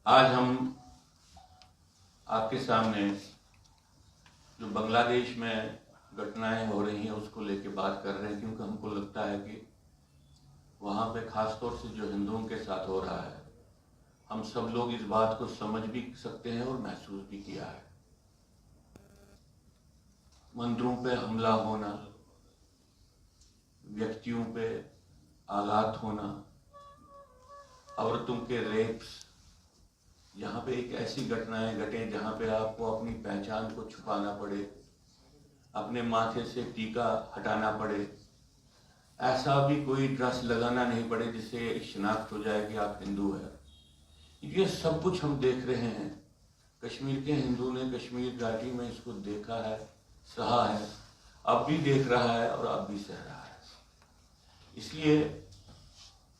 आज हम आपके सामने जो बांग्लादेश में घटनाएं हो रही हैं उसको लेके बात कर रहे हैं, क्योंकि हमको लगता है कि वहाँ पे खास तौर से जो हिंदुओं के साथ हो रहा है, हम सब लोग इस बात को समझ भी सकते हैं और महसूस भी किया है। मंदिरों पे हमला होना, व्यक्तियों पे आघात होना, औरतों के रेप्स, यहाँ पे एक ऐसी घटनाएं घटे जहाँ पे आपको अपनी पहचान को छुपाना पड़े, अपने माथे से टीका हटाना पड़े, ऐसा भी कोई ड्रेस लगाना नहीं पड़े जिससे शिनाख्त हो जाए कि आप हिंदू हैं। ये सब कुछ हम देख रहे हैं। कश्मीर के हिंदू ने कश्मीर घाटी में इसको देखा है, सहा है, अब भी देख रहा है और अब भी सह रहा है। इसलिए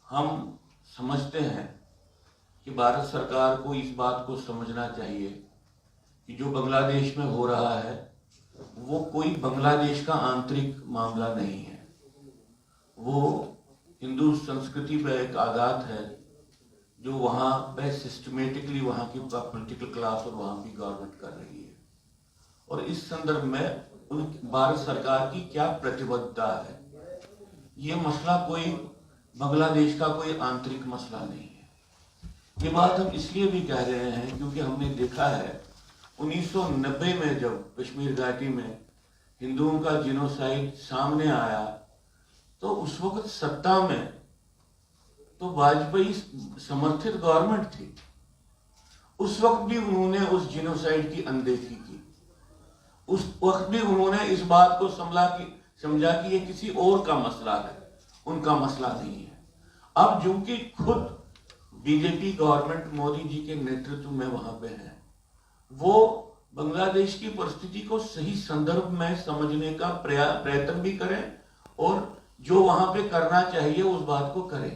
हम समझते हैं कि भारत सरकार को इस बात को समझना चाहिए कि जो बांग्लादेश में हो रहा है वो कोई बांग्लादेश का आंतरिक मामला नहीं है। वो हिंदू संस्कृति पर एक आघात है जो वहाँ पे सिस्टमेटिकली वहाँ की पॉलिटिकल क्लास और वहाँ की गवर्नमेंट कर रही है। और इस संदर्भ में भारत सरकार की क्या प्रतिबद्धता है। ये मसला कोई बांग्लादेश का कोई आंतरिक मसला नहीं है। ये बात हम इसलिए भी कह रहे हैं क्योंकि हमने देखा है 1990 में जब कश्मीर घाटी में हिंदुओं का जिनोसाइड सामने आया तो उस वक्त सत्ता में तो वाजपेयी समर्थित गवर्नमेंट थी। उस वक्त भी उन्होंने उस जिनोसाइड की अनदेखी की। उस वक्त भी उन्होंने इस बात को समझा कि ये किसी और का मसला है, उनका मसला नहीं है। अब जो कि खुद बीजेपी गवर्नमेंट मोदी जी के नेतृत्व में वहां पे है, वो बांग्लादेश की परिस्थिति को सही संदर्भ में समझने का प्रयत्न भी करें और जो वहां पे करना चाहिए उस बात को करें।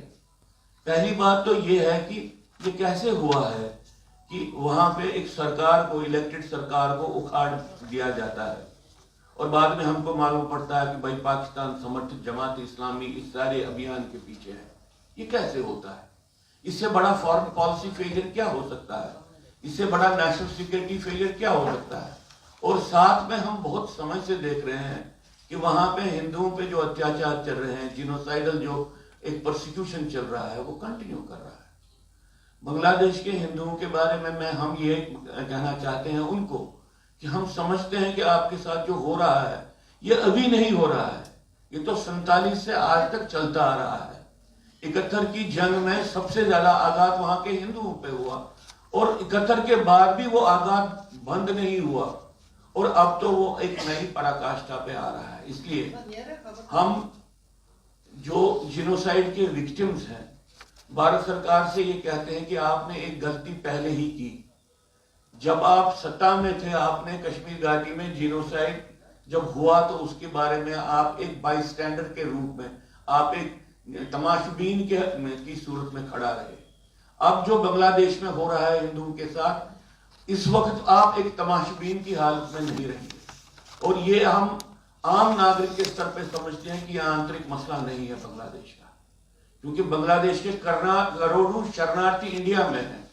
पहली बात तो ये है कि ये कैसे हुआ है कि वहां पे एक सरकार को, इलेक्टेड सरकार को उखाड़ दिया जाता है और बाद में हमको मालूम पड़ता है कि भाई पाकिस्तान समर्थित जमात इस्लामी इस सारे अभियान के पीछे है। ये कैसे होता है? इससे बड़ा फॉरेन पॉलिसी फेलियर क्या हो सकता है? इससे बड़ा नेशनल सिक्योरिटी फेलियर क्या हो सकता है? और साथ में हम बहुत समय से देख रहे हैं कि वहां पे हिंदुओं पे जो अत्याचार चल रहे हैं, जिनोसाइडल जो एक प्रोसिक्यूशन चल रहा है, वो कंटिन्यू कर रहा है। बांग्लादेश के हिंदुओं के बारे में हम ये कहना चाहते हैं उनको कि हम समझते हैं कि आपके साथ जो हो रहा है ये अभी नहीं हो रहा है, ये तो 47 से आज तक चलता आ रहा है। 71 की जंग में सबसे ज्यादा आघात वहां के हिंदुओं पे हुआ और 71 के बाद भी वो आघात बंद नहीं हुआ और अब तो वो एक नई पराकाष्ठा पे आ रहा है। इसलिए हम जो जिनोसाइड के विक्टिम्स हैं, भारत सरकार से ये कहते हैं कि आपने एक गलती पहले ही की। जब आप सत्ता में थे, आपने कश्मीर घाटी में जिनोसाइड जब हुआ तो उसके बारे में आप एक बाईस्टैंडर के रूप में, आप एक तमाशबीन की सूरत में खड़ा रहे। अब जो बांग्लादेश में हो रहा है हिंदुओं के साथ, इस वक्त आप एक तमाशबीन की हालत में नहीं रहेंगे। और ये हम आम नागरिक के स्तर पे समझते हैं कि यह आंतरिक मसला नहीं है बांग्लादेश का, क्योंकि बांग्लादेश के करोड़ों शरणार्थी इंडिया में हैं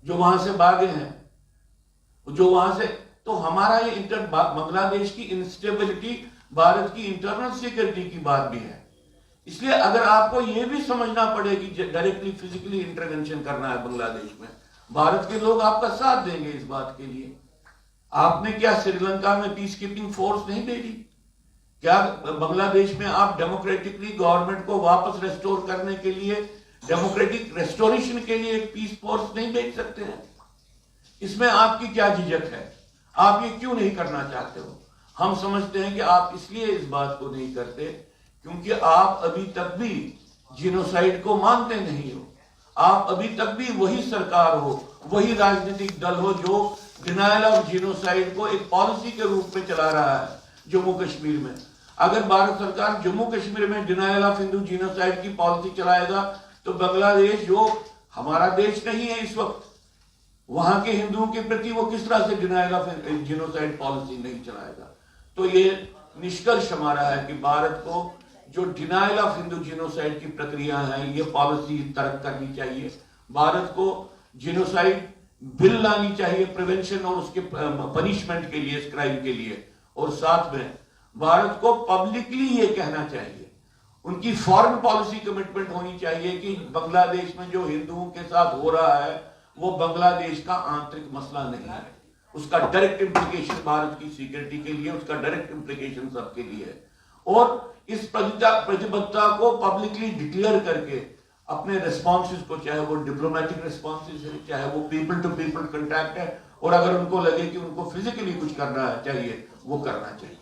जो वहां से भागे हैं, जो वहां से, तो हमारा ये बांग्लादेश की इंस्टेबिलिटी भारत की इंटरनल सिक्योरिटी की बात भी है। इसलिए अगर आपको यह भी समझना पड़े कि डायरेक्टली फिजिकली इंटरवेंशन करना है बांग्लादेश में, भारत के लोग आपका साथ देंगे इस बात के लिए। आपने क्या श्रीलंका में पीस कीपिंग फोर्स नहीं भेजी? क्या बांग्लादेश में आप डेमोक्रेटिकली गवर्नमेंट को वापस रेस्टोर करने के लिए, डेमोक्रेटिक रेस्टोरेशन के लिए एक पीस फोर्स नहीं भेज सकते हैं? इसमें आपकी क्या झिझक है? आप ये क्यों नहीं करना चाहते हो? हम समझते हैं कि आप इसलिए इस बात को नहीं करते क्योंकि आप अभी तक भी जिनोसाइड को मानते नहीं हो। आप अभी तक भी वही सरकार हो, वही राजनीतिक दल हो जो डिनायल ऑफ जिनोसाइड को एक पॉलिसी के रूप में चला रहा है जम्मू कश्मीर में। अगर भारत सरकार जम्मू कश्मीर में डिनायल ऑफ हिंदू जिनोसाइड की पॉलिसी चलाएगा तो बांग्लादेश जो हमारा देश नहीं है इस वक्त, वहां के हिंदुओं के प्रति वो किस तरह से डिनायल ऑफ जिनोसाइड पॉलिसी नहीं चलाएगा। तो ये निष्कर्ष हमारा है कि भारत को जो डिनायल ऑफ हिंदू जिनोसाइड की प्रक्रिया है, ये पॉलिसी तर्क करनी चाहिए। भारत को जिनोसाइड बिल लानी चाहिए प्रिवेंशन और उसके पनिशमेंट के लिए, इस क्राइम के लिए। और साथ में भारत को पब्लिकली ये कहना चाहिए, उनकी फॉरेन पॉलिसी कमिटमेंट होनी चाहिए कि बांग्लादेश में जो हिंदुओं के साथ हो रहा है वो बांग्लादेश का आंतरिक मसला नहीं है, उसका डायरेक्ट इंप्लीकेशन भारत की सिक्योरिटी के लिए, उसका डायरेक्ट इंप्लीकेशन सबके लिए है। और इस प्रतिबद्धता को पब्लिकली डिक्लेयर करके अपने रिस्पॉन्सेज को, चाहे वो डिप्लोमेटिक रिस्पॉन्सेज है, चाहे वो पीपल टू पीपल कंटैक्ट है, और अगर उनको लगे कि उनको फिजिकली कुछ करना चाहिए वो करना चाहिए।